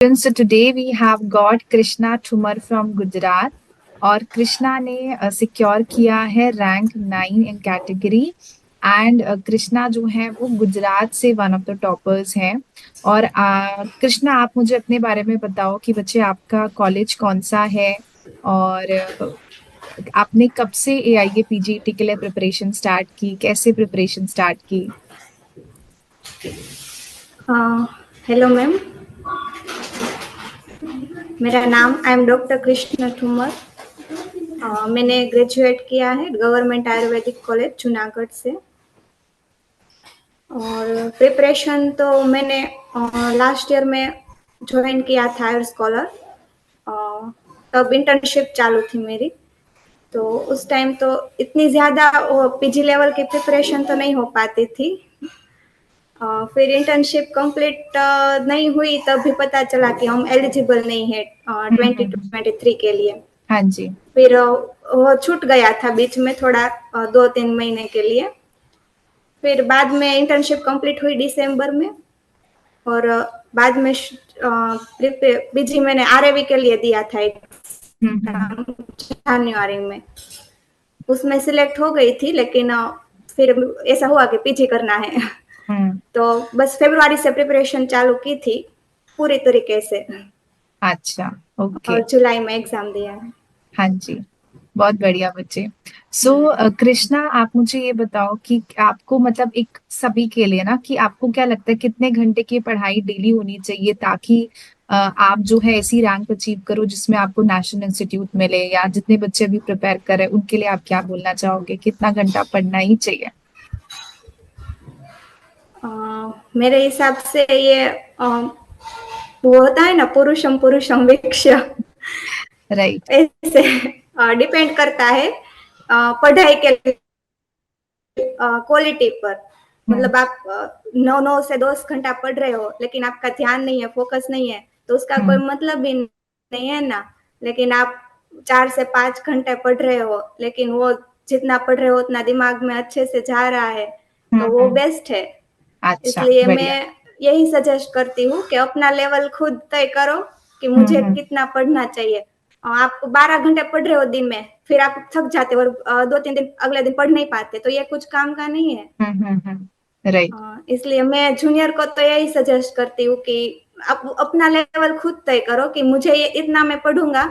So today we have got Krishna Thumar from Gujarat और कृष्णा ने secure किया है rank 9 in category and Krishna जो है वो गुजरात से वन ऑफ द टॉपर्स हैं। और कृष्णा, आप मुझे अपने बारे में बताओ कि बच्चे आपका कॉलेज कौन सा है और आपने कब से एआईए पीजीटी के लिए प्रिपरेशन स्टार्ट की, कैसे प्रिपरेशन स्टार्ट की? हेलो मैम, मेरा नाम I am doctor Krishna Thumar. मैंने ग्रेजुएट किया है गवर्नमेंट आयुर्वेदिक कॉलेज जूनागढ़ से। और प्रिपरेशन तो मैंने लास्ट ईयर में ज्वाइन किया था आयुर स्कॉलर। तब इंटर्नशिप चालू थी मेरी, तो उस टाइम तो इतनी ज़्यादा पीजी लेवल की प्रिपरेशन तो नहीं हो पाती थी। फिर इंटर्नशिप कंप्लीट नहीं हुई तब भी पता चला कि हम एलिजिबल नहीं है 2023 के लिए। हाँ जी। फिर वो छूट गया था बीच में थोड़ा 2-3 महीने के लिए। फिर बाद में इंटर्नशिप कंप्लीट हुई दिसंबर में, और बाद में पीजी मैंने आरएवी के लिए दिया था जनवरी में। उसमें सिलेक्ट हो गई थी, लेकिन फिर ऐसा हुआ कि पीजी करना है। तो बस फरवरी से प्रिपरेशन चालू की थी पूरी तरीके से। अच्छा, ओके। और जुलाई में एग्जाम दिया है। हाँ जी, बहुत बढ़िया बच्चे। कृष्णा, आप मुझे ये बताओ कि आपको मतलब एक सभी के लिए ना, कि आपको क्या लगता है कितने घंटे की पढ़ाई डेली होनी चाहिए ताकि आप जो है ऐसी रैंक अचीव करो जिसमें आपको नेशनल इंस्टीट्यूट मिले, या जितने बच्चे अभी प्रिपेयर कर रहे हैं उनके लिए आप क्या बोलना चाहोगे, कितना घंटा पढ़ना ही चाहिए? मेरे हिसाब से ये वो होता है ना, पुरुषम पुरुषम वीक्ष्य, राइट। ऐसे डिपेंड करता है पढ़ाई के क्वालिटी पर। मतलब आप 9 से 10 घंटा पढ़ रहे हो लेकिन आपका ध्यान नहीं है, फोकस नहीं है, तो उसका कोई मतलब भी नहीं है ना। लेकिन आप 4 से 5 घंटे पढ़ रहे हो लेकिन वो जितना पढ़ रहे हो उतना दिमाग में अच्छे से जा रहा है, तो वो बेस्ट है। अच्छा, इसलिए बढ़िया। मैं यही सजेस्ट करती हूँ कि अपना लेवल खुद तय करो कि मुझे कितना पढ़ना चाहिए। आप 12 घंटे पढ़ रहे हो दिन में, फिर आप थक जाते हो और 2-3 दिन अगले दिन पढ़ नहीं पाते, तो ये कुछ काम का नहीं है। राइट। इसलिए मैं जूनियर को तो यही सजेस्ट करती हूँ कि आप अपना लेवल खुद तय करो कि मुझे ये इतना मैं पढ़ूंगा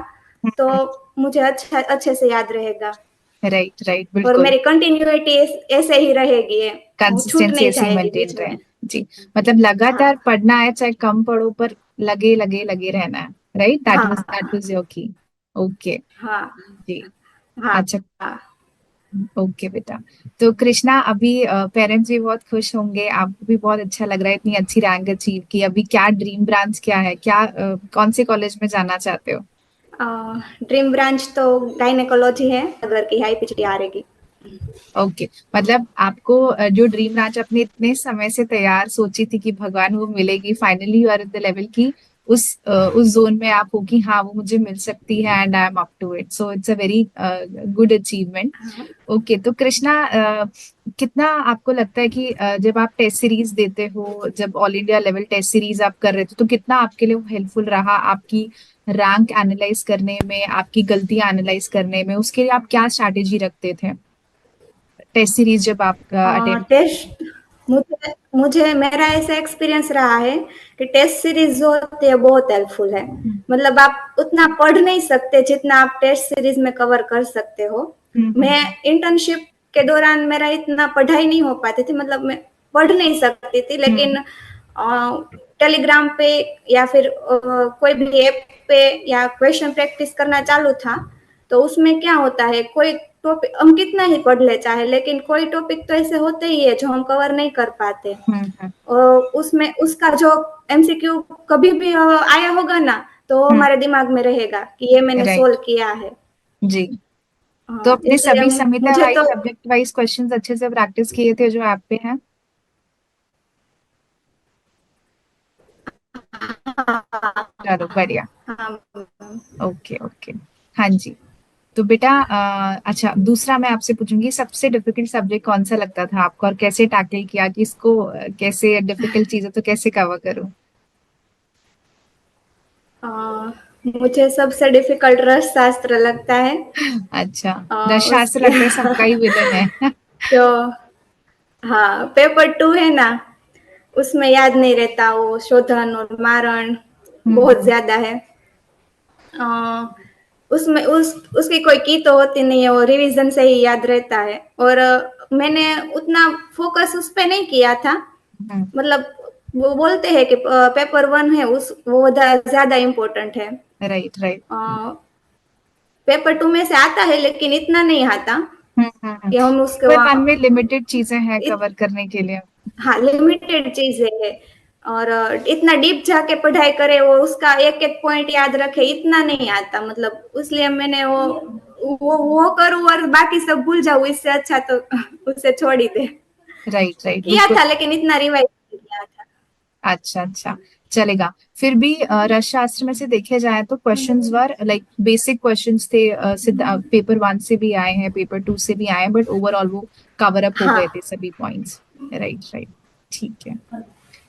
तो मुझे अच्छे से याद रहेगा। राइट राइट, और बिल्कुल। मेरी कंटिन्यूटी ऐसे ही रहेगी, वो छूट कंसिस्टेंसी नहीं ऐसी जाएगी मेंटेन बीच रहे। में। जी, मतलब लगातार हाँ पढ़ना है, चाहे कम पढ़ो, पर लगे लगे लगे रहना है। राइट, दैट वाज योर की। ओके। हाँ जी। हाँ अच्छा। हाँ। ओके बेटा। तो कृष्णा, अभी पेरेंट्स भी बहुत खुश होंगे, आपको भी बहुत अच्छा लग रहा है इतनी अच्छी रैंक अचीव की। अभी क्या ड्रीम ब्रांच क्या है, क्या कौन से कॉलेज में जाना चाहते हो? ड्रीम ब्रांच तो गायनेकोलॉजी है, अगर की हाई पिछड़ी आ रहेगी। ओके, मतलब आपको जो ड्रीम ब्रांच अपने इतने समय से तैयार सोची थी कि भगवान वो मिलेगी, finally you are at the level की उस जोन में आप हो कि हाँ वो मुझे मिल सकती है and I am up to it, so it's a very good achievement. Okay, तो कृष्णा, कितना आपको लगता है कि जब आप टेस्ट सीरीज देते हो, जब all India level test series आप कर रहे थे, तो कितना आपके लिए हेल्पफुल रहा आपकी रैंक एनालाइज करने में, आपकी गलतियां एनालाइज करने में? उसके लिए आप क्या स्ट्रैटेजी रखते थे टेस्ट सीरीज जब आप अटेम्प्ट करते थे? टेस्ट मुझे मुझे मेरा ऐसा एक्सपीरियंस रहा है कि टेस्ट सीरीज जो होती है बहुत हेल्पफुल है। मतलब आप उतना पढ़ नहीं सकते जितना आप टेस्ट सीरीज में कवर कर सकते हो। मैं इंटर्नशिप के दौरान मेरा इतना पढ़ाई नहीं हो पाती थी, मतलब मैं पढ़ नहीं सकती थी, लेकिन टेलीग्राम पे या फिर कोई भी ऐप पे या क्वेश्चन प्रैक्टिस करना चालू था, तो उसमें क्या होता है, कोई टॉपिक हम कितना ही पढ़ ले चाहे, लेकिन कोई टॉपिक तो ऐसे होते ही है जो हम कवर नहीं कर पाते। और उसमें उसका जो एमसीक्यू कभी भी आया होगा ना, तो वो हमारे दिमाग में रहेगा कि ये मैंने सोल्व राइट। किया है। जी। तो अपने इसलिए सभी समिता मुझे वाइज तो सब्जेक्ट वाइज क्वेश्चंस अच्छे से प्रैक्टिस किए थे जो ऐप पे हैं? चलो बढ़िया। Okay okay. हाँ जी। तो बेटा, अच्छा, दूसरा मैं आपसे पूछूंगी, सबसे डिफिकल्ट सब्जेक्ट कौन सा लगता था आपको और कैसे टैकल किया कि इसको कैसे डिफिकल्ट चीजें तो कैसे कवर करूं? मुझे सबसे डिफिकल्ट रस शास्त्र लगता है। अच्छा, रसशास्त्र उसके लगता है सबका ही विलन है। जो हाँ पेपर 2 है ना, उसमें याद नहीं रहता, वो शोधन और मारण बहुत हम्म। ज्यादा है। अ, उसमें उसकी कोई की तो होती नहीं है, वो रिवीजन से ही याद रहता है। और मैंने उतना फोकस उस पे नहीं किया था। हम्म। मतलब वो बोलते हैं कि पेपर 1 है उस वो ज्यादा इम्पोर्टेंट है। Right right. पेपर 2 में से आता है लेकिन इतना नहीं आता कि हम उसके पर वन में वहाँ लिमिटेड चीजें हैं इत, कवर करने के लिए। हाँ लिमिटेड चीजें है। और इतना डीप जाके पढ़ाई करे, वो उसका एक एक पॉइंट याद रखे, इतना नहीं आता। मतलब इसलिए मैंने वो करूँ और बाकी सब भूल जाऊँ, इससे अच्छा तो उसे छोड़ ही दे। राइट राइट, किया बिल्कुल। था लेकिन इतना रिवाइज नहीं किया था। अच्छा अच्छा, चलेगा। फिर भी रसशास्त्र में से देखे जाए तो questions were like basic questions थे, पेपर 1 से भी आए हैं, पेपर 2 से भी आए हैं, बट ओवरऑल वो कवर अप हो गए थे हाँ सभी पॉइंट्स। राइट राइट, ठीक है।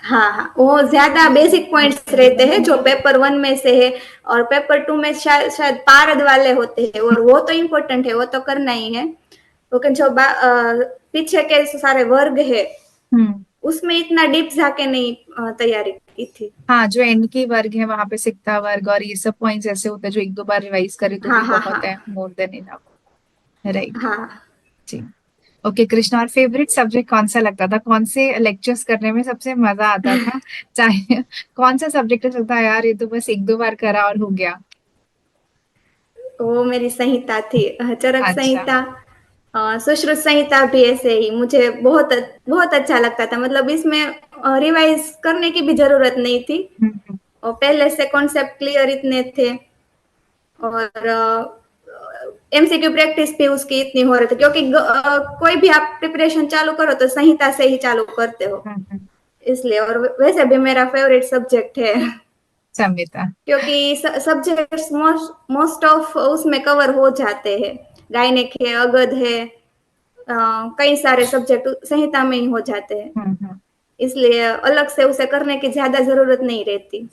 हाँ हाँ, वो ज्यादा बेसिक पॉइंट्स रहते हैं जो पेपर 1 में से है। और पेपर 2 में शायद पारद वाले होते हैं, और वो तो इम्पोर्टेंट है, वो तो करना ही है। लेकिन जो पीछे के सारे वर्ग है, हम्म। उसमें इतना डीप जाके नहीं तैयारी की थी। हाँ, जो एंड के वर्ग है वहां पे सिक्ता वर्ग और ये सब पॉइंट्स ऐसे होते हैं जो एक दो बार रिवाइज करे तो हाँ भी हाँ बहुत हाँ है, मोर देन इनफ। राइट। हाँ। जी। ओके कृष्णा, और फेवरेट सब्जेक्ट कौन सा लगता था, कौन से लेक्चर्स करने में सबसे मजा आता था, चाहे कौन सा सब्जेक्ट लगता है यार ये तो बस एक दो बार करा और हो गया। वो मेरी संहिता थी, चरक अच्छा। संहिता। सुश्रुत संहिता भी ऐसे ही मुझे बहुत बहुत अच्छा लगता था। मतलब इसमें रिवाइज करने की भी जरूरत नहीं थी, हम्म। और पहले से कॉन्सेप्ट क्लियर इतने थे। और एमसीक्यू प्रैक्टिस भी उसकी इतनी हो रही थी, क्योंकि कोई भी आप प्रिपरेशन चालू करो तो संहिता से ही चालू करते हो, हम्म। इसलिए। और वैसे भी मेरा फेवरेट सब्जेक्ट है, संहिता। क्योंकि सब्जेक्ट्स मोस्ट ऑफ उसमें कवर हो जाते हैं। गायनिक है, अगध है, कई सारे सब्जेक्ट संहिता में ही हो जाते हैं, हम्म। इसलिए अलग से उसे करने की ज्यादा जरूरत नहीं रहती।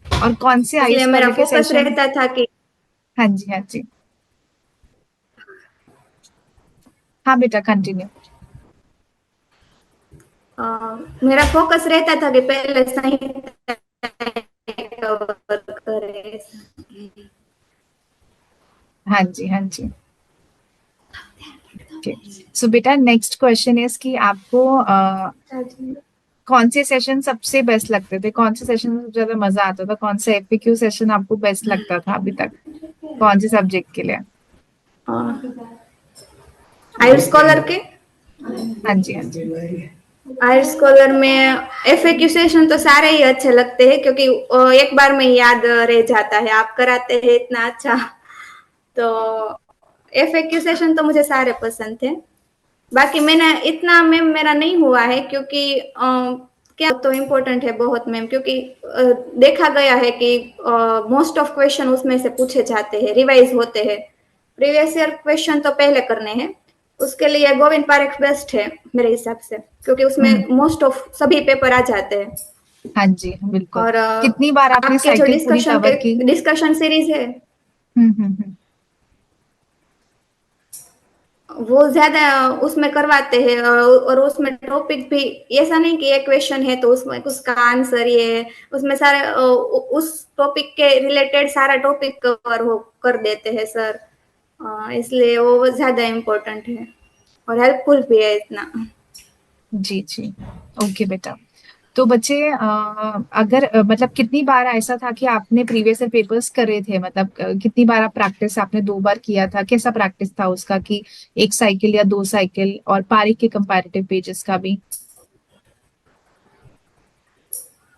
और कौन से इसलिए आयुष मेरा वाले के फोकस सेशन। रहता था कि हाँ जी हाँ जी। हाँ बेटा कंटिन्यू। अ, मेरा फोकस रहता था कि पहले संहिता कवर करे। हाँ जी हाँ जी। ओके, सो बेटा नेक्स्ट क्वेश्चन इज कि आपको कौन से सेशन सबसे बेस्ट लगते थे, कौन से सेशन में सबसे ज्यादा मजा आता था, कौन सा एफएक्यू सेशन आपको बेस्ट लगता था अभी तक, कौन से सब्जेक्ट के लिए। आयुष स्कॉलर के हाँ जी हाँ जी। आयुष स्कॉलर में एफएक्यू सेशन तो सारे ही अच्छे लगते हैं, क्योंकि एक बार में ही याद रह जाता है, आप कराते हैं इतना अच्छा। तो एफएक्यू सेशन तो मुझे सारे पसंद थे। बाकी मैंने इतना मैम मेरा नहीं हुआ है, क्योंकि क्या तो इम्पोर्टेंट है बहुत मैम, क्योंकि देखा गया है कि मोस्ट ऑफ क्वेश्चन उसमें से पूछे जाते हैं, रिवाइज होते हैं। प्रीवियस ईयर क्वेश्चन तो पहले करने हैं, उसके लिए गोविंद पारेख बेस्ट है मेरे हिसाब से, क्योंकि उसमें हम्म। मोस्ट ऑफ सभी पेपर आ जाते हैं। हाँ जी बिल्कुल। और कितनी बार आपने आपके जो साइकिल पूरी कवर की। डिस्कशन सीरीज है, हम्म। वो ज्यादा उसमें करवाते हैं। और उसमें टॉपिक भी ऐसा नहीं कि एक क्वेश्चन है तो उसमें उसका आंसर ये है। उसमें सारे उस टॉपिक के रिलेटेड सारा टॉपिक कवर हो कर देते हैं सर। इसलिए वो ज्यादा इम्पोर्टेंट है और हेल्पफुल भी है इतना। जी जी। ओके बेटा। तो बच्चे अगर मतलब कितनी बार ऐसा था कि आपने प्रीवियस ईयर पेपर्स करे थे, मतलब कितनी बार आप प्रैक्टिस, आपने 2 बार किया था, कैसा प्रैक्टिस था उसका कि एक साइकिल या 2 साइकिल, और पारी के कंपैरेटिव पेजेस का भी।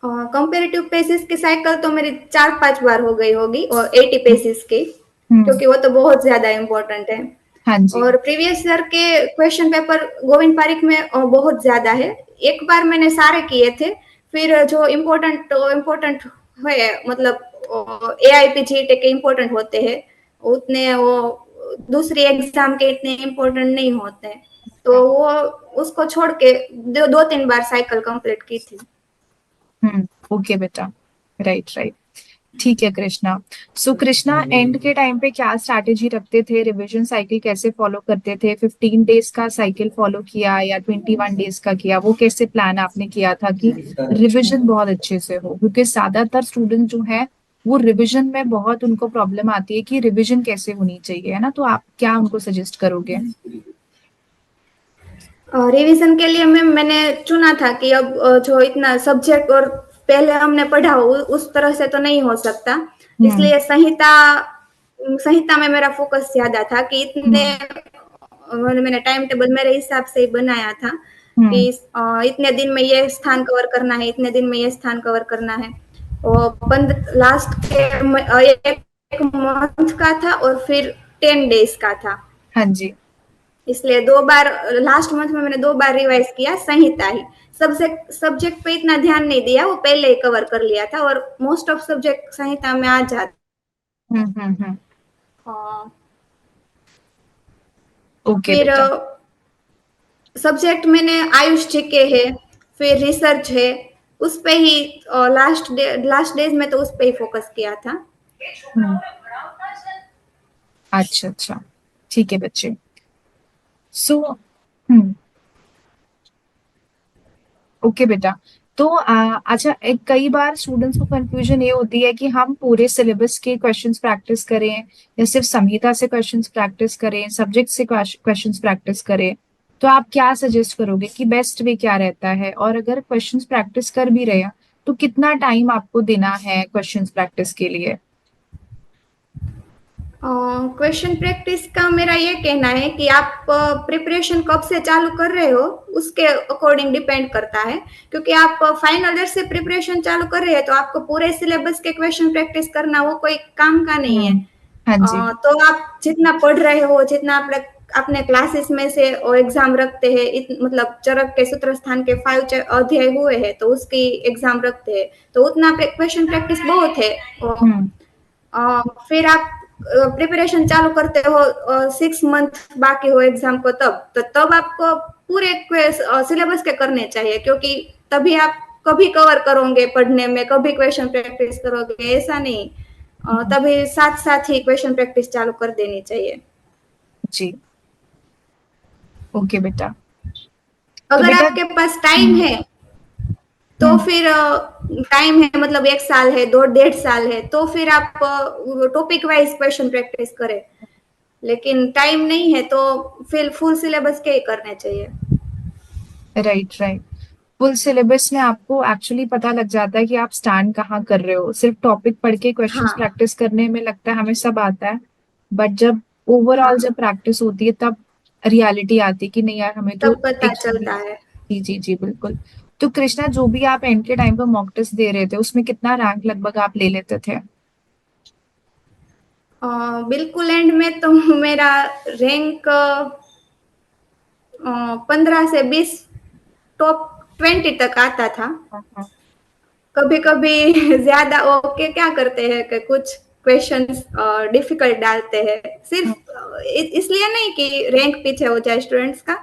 कंपेरेटिव पेसिस की साइकिल तो मेरी 4-5 बार हो गई होगी, और 80 हम्म। पेसिस की, हम्म। क्योंकि वो तो बहुत ज्यादा इम्पोर्टेंट है। हाँ जी। और प्रीवियस ईयर के क्वेश्चन पेपर गोविंद पारिक में बहुत ज्यादा है। एक बार मैंने सारे किए थे, फिर जो इम्पोर्टेंट हुए, मतलब एआईपीजीटी के इम्पोर्टेंट होते हैं, उतने वो दूसरी एग्जाम के इतने इम्पोर्टेंट नहीं होते, तो वो उसको छोड़ के 2-3 बार साइकिल कंप्लीट की थी। ओके बेटा। Right right. ठीक है कृष्णा। सो कृष्णा, एंड के टाइम पे क्या स्ट्रैटेजी रखते थे? रिवीजन साइकिल कैसे फॉलो करते थे? 15 डेज का साइकिल फॉलो किया या 21 डेज का किया? वो कैसे प्लान आपने किया था कि रिवीजन बहुत अच्छे से हो? क्योंकि ज्यादातर स्टूडेंट जो है वो रिवीजन में बहुत उनको प्रॉब्लम आती है कि रिवीजन कैसे होनी चाहिए, है ना? तो आप क्या उनको सजेस्ट करोगे? रिवीजन के लिए मैंने चुना था कि अब जो इतना सब्जेक्ट और पहले हमने पढ़ा हो उस तरह से तो नहीं हो सकता, हम्म। इसलिए संहिता संहिता में मेरा फोकस ज्यादा था कि इतने हम्म। मैंने टाइम टेबल मेरे हिसाब से ही बनाया था कि हम्म। इतने दिन में ये स्थान कवर करना है, इतने दिन में ये स्थान कवर करना है। और लास्ट के एक मंथ का था और फिर 10 डेज का था, हाँ जी। इसलिए 2 बार लास्ट मंथ में मैंने 2 बार रिवाइज किया संहिता ही। सब्जेक्ट सब्जेक्ट पे इतना ध्यान नहीं दिया, वो पहले ही कवर कर लिया था और मोस्ट ऑफ सब्जेक्ट संहिता में आ जाते। हम्म। ओके फिर बेटा। सब्जेक्ट मैंने आयुष जी के है, फिर रिसर्च है, उस पे ही लास्ट डेज में तो उस पे ही फोकस किया था। हम्म। अच्छा अच्छा। ठीक है बच्चे। सो हम्म। ओके बेटा। तो अच्छा, एक कई बार स्टूडेंट्स को कंफ्यूजन ये होती है कि हम पूरे सिलेबस के क्वेश्चंस प्रैक्टिस करें या सिर्फ संहिता से क्वेश्चंस प्रैक्टिस करें, सब्जेक्ट से क्वेश्चंस प्रैक्टिस करें। तो आप क्या सजेस्ट करोगे कि बेस्ट वे क्या रहता है? और अगर क्वेश्चंस प्रैक्टिस कर भी रहे हैं तो कितना टाइम आपको देना है क्वेश्चंस प्रैक्टिस के लिए? क्वेश्चन प्रैक्टिस का मेरा ये कहना है कि आप प्रिपरेशन कब से चालू कर रहे हो उसके अकॉर्डिंग डिपेंड करता है, क्योंकि आप फाइनल ईयर से प्रिपरेशन चालू कर रहे हैं तो आपको पूरे सिलेबस के क्वेश्चन प्रैक्टिस करना वो कोई काम का नहीं है। हाँ जी। तो आप जितना पढ़ रहे हो, जितना आप अपने क्लासेस में से और एग्जाम रखते हैं, मतलब चरक के सूत्र स्थान के 5 अध्याय हुए हैं तो उसकी एग्जाम रखते हैं, तो उतना क्वेश्चन प्रैक्टिस बहुत है। हम्म। फिर आप प्रिपरेशन चालू करते हो 6 मंथ बाकी हो एग्जाम को, तब आपको पूरे सिलेबस के करने चाहिए, क्योंकि तभी आप कभी कवर करोगे पढ़ने में, कभी क्वेश्चन प्रैक्टिस करोगे, ऐसा नहीं। हम्म। तभी साथ साथ ही क्वेश्चन प्रैक्टिस चालू कर देनी चाहिए। जी। ओके बेटा। तो अगर बेटा। आपके पास टाइम हम्म। है तो हम्म। फिर टाइम है, मतलब 1 साल है, 2 1.5 साल है, तो फिर आप टॉपिक वाइज क्वेश्चन प्रैक्टिस करें। लेकिन टाइम नहीं है तो फिर फुल सिलेबस के ही करने चाहिए। Right right. फुल सिलेबस में आपको एक्चुअली पता लग जाता है कि आप स्टैंड कहाँ कर रहे हो। सिर्फ टॉपिक पढ़ के क्वेश्चंस हाँ प्रैक्टिस करने में लगता है हमें सब आता है, बट जब ओवरऑल हाँ, जब प्रैक्टिस होती है तब रियलिटी आती है कि नहीं यार, हमें तो तब पता एक्चुअली। चलता है। जी जी जी बिल्कुल। तो कृष्णा, जो भी आप एंड के टाइम पर मॉक टेस्ट दे रहे थे उसमें कितना रैंक लगभग आप ले लेते थे? बिल्कुल एंड में तो मेरा रैंक 15 से 20, टॉप 20 तक आता था। हाँ हाँ। कभी कभी ज्यादा ओके क्या करते हैं कि कुछ क्वेश्चंस डिफिकल्ट डालते हैं, सिर्फ इसलिए नहीं कि रैंक पीछे हो जाए स्टूडेंट्स का,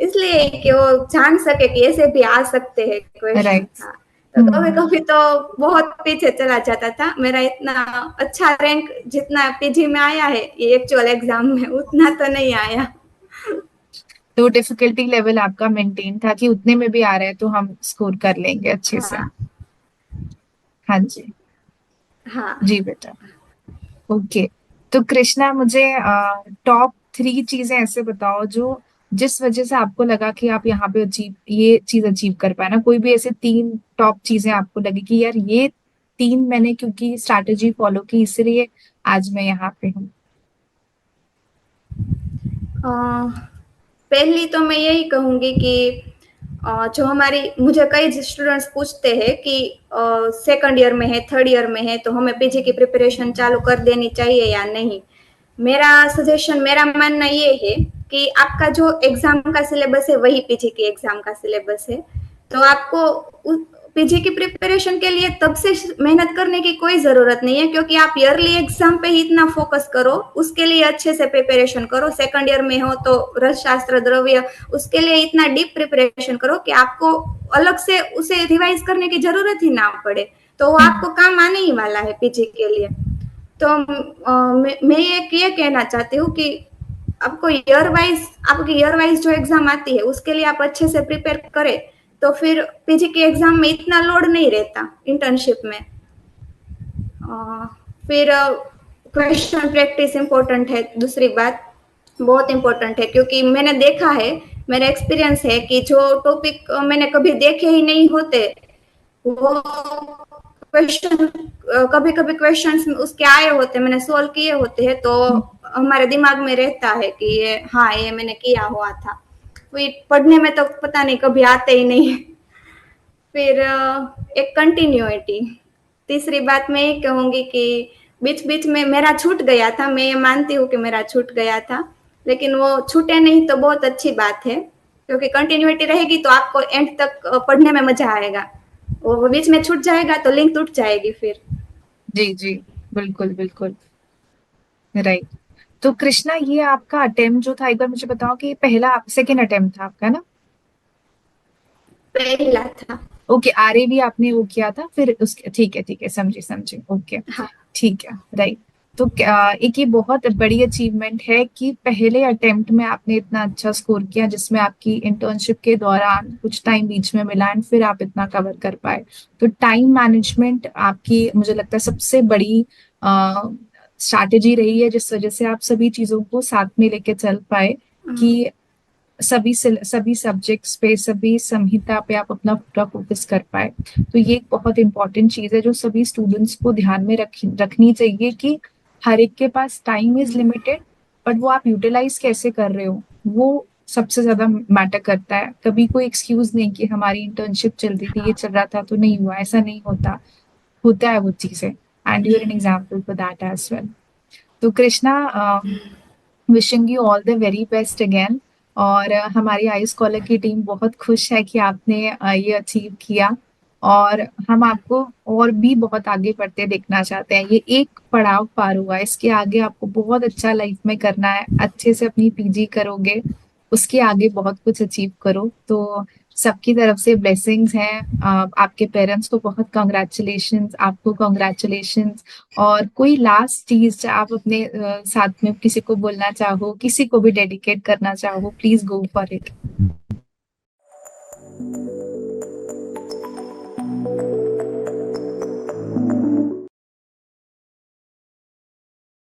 इसलिए कि वो जान सके कि ऐसे भी आ सकते हैं क्वेश्चन। राइट। हाँ, तो कभी हम्म। कभी तो बहुत पीछे चला जाता था मेरा। इतना अच्छा रैंक जितना पीजी में आया है ये एक्चुअल एग्जाम में उतना तो नहीं आया। तो डिफिकल्टी लेवल आपका मेंटेन था कि उतने में भी आ रहा है तो हम स्कोर कर लेंगे अच्छे से। हाँ हाँ जी। हाँ। जी बेटा। ओके। तो कृष्णा, मुझे टॉप 3 चीजें ऐसे बताओ जो जिस वजह से आपको लगा कि आप यहाँ पे अचीव ये चीज अचीव कर पाए ना। कोई भी ऐसे 3 टॉप चीजें आपको लगे कि यार ये 3 मैंने क्योंकि स्ट्रैटेजी फॉलो की इसलिए आज मैं यहाँ पे हूँ। पहली तो मैं यही कहूंगी कि जो हमारी मुझे कई स्टूडेंट्स पूछते हैं कि सेकंड ईयर में है, थर्ड ईयर में है, तो हमें पीजी की प्रिपरेशन चालू कर देनी चाहिए या नहीं। मेरा सजेशन, मेरा मानना ये है कि आपका जो एग्जाम का सिलेबस है वही पीजी की एग्जाम का सिलेबस है, तो आपको पीजी की प्रिपरेशन के लिए तब से मेहनत करने की कोई जरूरत नहीं है, क्योंकि आप ईयरली एग्जाम पे ही इतना फोकस करो, उसके लिए अच्छे से प्रिपरेशन करो। सेकंड ईयर में हो तो रस शास्त्र द्रव्य, उसके लिए इतना डीप प्रिपरेशन करो कि आपको अलग से उसे रिवाइज करने की जरूरत ही ना पड़े। तो वो हम्म। आपको काम आने ही वाला है पीजी के लिए। तो मैं एक ये कहना चाहती हूँ कि आपको ईयर वाइज, आपकी ईयर वाइज जो एग्जाम आती है उसके लिए आप अच्छे से प्रिपेयर करें, तो फिर पीजी के एग्जाम में इतना लोड नहीं रहता इंटर्नशिप में। फिर क्वेश्चन प्रैक्टिस इम्पोर्टेंट है, दूसरी बात बहुत इम्पोर्टेंट है, क्योंकि मैंने देखा है, मेरा एक्सपीरियंस है कि जो टॉपिक मैंने कभी देखे ही नहीं होते वो क्वेश्चन, कभी कभी क्वेश्चंस उसके आए होते, मैंने सोल्व किए होते हैं, तो हमारे दिमाग में रहता है कि ये हाँ ये मैंने किया हुआ था। फिर पढ़ने में तो पता नहीं कभी आते ही नहीं। फिर एक कंटिन्यूटी। तीसरी बात मैं ये कहूंगी कि बीच बीच में मेरा छूट गया था, मैं ये मानती हूँ कि मेरा छूट गया था, लेकिन वो छूटे नहीं तो बहुत अच्छी बात है, क्योंकि कंटिन्यूटी रहेगी तो आपको एंड तक पढ़ने में मजा आएगा। वो बीच में छूट जाएगा तो लिंक टूट जाएगी फिर। जी जी, बिल्कुल बिल्कुल, राइट। तो कृष्णा, ये आपका अटेम्प्ट जो था, एक बार मुझे बताओ कि पहला सेकेंड अटेम्प्ट था आपका ना? पहला था। ओके, आरए भी आपने वो किया था फिर उसके, ठीक है, समझी समझी, ओके। हाँ। ठीक है, राइट। तो एक ये बहुत बड़ी अचीवमेंट है कि पहले अटेम्प्ट में आपने इतना अच्छा स्कोर किया, जिसमें आपकी इंटर्नशिप के दौरान कुछ टाइम बीच में मिला एंड फिर आप इतना कवर कर पाए। तो टाइम मैनेजमेंट आपकी, मुझे लगता है, सबसे बड़ी स्ट्रैटेजी रही है, जिस वजह से आप सभी चीजों को साथ में लेके चल पाए, कि सभी सब्जेक्ट्स पे, सभी संहिता पे आप अपना पूरा फोकस कर पाए। तो ये एक बहुत इंपॉर्टेंट चीज है जो सभी स्टूडेंट्स को ध्यान में रखनी चाहिए, कि हर एक के पास टाइम इज लिमिटेड, बट वो आप यूटिलाइज कैसे कर रहे हो, वो सबसे ज्यादा मैटर करता है। कभी कोई एक्सक्यूज नहीं कि हमारी इंटर्नशिप चल रही थी, ये चल रहा था तो नहीं हुआ, ऐसा नहीं होता। होता है वो चीजें, and you are an example for that as well. तो Krishna, wishing you all the very best again. और हमारी आई स्कॉलर की टीम बहुत खुश है कि आपने ये अचीव किया, और हम आपको और भी बहुत आगे बढ़ते देखना चाहते हैं। ये एक पड़ाव पार हुआ है, इसके आगे आपको बहुत अच्छा लाइफ में करना है, अच्छे से अपनी पीजी करोगे, उसके आगे बहुत कुछ अचीव करो। तो सबकी तरफ से ब्लेसिंग्स हैं। आपके पेरेंट्स को बहुत कॉन्ग्रेचुलेशंस, आपको कॉन्ग्रेचुलेशंस। और कोई लास्ट चीज आप अपने साथ में किसी को बोलना चाहो, किसी को भी डेडिकेट करना चाहो, प्लीज गो फॉर इट।